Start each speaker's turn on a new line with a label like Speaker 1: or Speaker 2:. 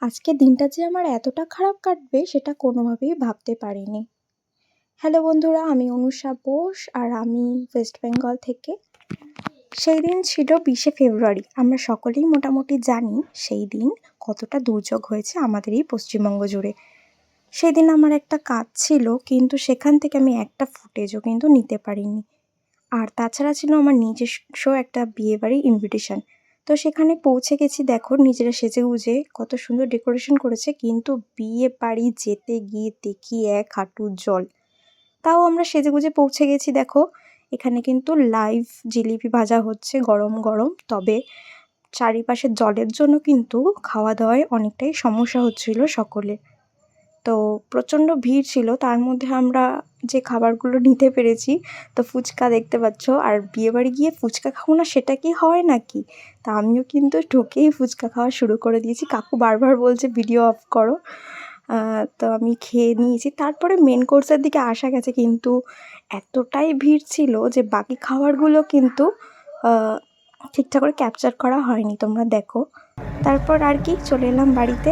Speaker 1: আজকের দিনটা যে আমার এতটা খারাপ কাটবে সেটা কোনোভাবেই ভাবতে পারিনি। হ্যালো বন্ধুরা, আমি অনুষা বোস আর আমি ওয়েস্ট বেঙ্গল থেকে। সেই দিন ছিল 20শে ফেব্রুয়ারি। আমরা সকলেই মোটামুটি জানি সেই দিন কতটা দুর্যোগ হয়েছে আমাদের এই পশ্চিমবঙ্গ জুড়ে। সেই দিন আমার একটা কাজ ছিল, কিন্তু সেখান থেকে আমি একটা ফুটেজও কিন্তু নিতে পারিনি। আর তাছাড়া ছিল আমার নিজস্ব একটা বিয়েবাড়ির ইনভিটেশন। তো সেখানে পৌঁছে গেছি, দেখো নিজেরা সেজেগুজে কত সুন্দর ডেকোরেশন করেছে, কিন্তু বিয়ে বাড়ি যেতে গিয়ে দেখি এক হাঁটু জল। তাও আমরা সেজেগুজে পৌঁছে গেছি। দেখো এখানে কিন্তু লাইভ জিলিপি ভাজা হচ্ছে গরম গরম, তবে চারিপাশে জলের জন্য কিন্তু খাওয়া দাওয়ায় অনেকটাই সমস্যা হচ্ছিল সকলের। তো প্রচণ্ড ভিড় ছিল, তার মধ্যে আমরা যে খাবারগুলো নিতে পেরেছি, তো ফুচকা দেখতে পাচ্ছ। আর বিয়েবাড়ি গিয়ে ফুচকা খাবো না সেটা কি হয় নাকি? তা আমিও কিন্তু ঢুকেই ফুচকা খাওয়া শুরু করে দিয়েছি। কাকু বারবার বলছে ভিডিও অফ করো। তো আমি খেয়ে নিয়েছি। তারপরে মেন কোর্সের দিকে আসা গেছে, কিন্তু এতটাই ভিড় ছিল যে বাকি খাবারগুলো কিন্তু ঠিকঠাক করে ক্যাপচার করা হয়নি, তোমরা দেখো। তারপর আর কি চলে এলাম বাড়িতে।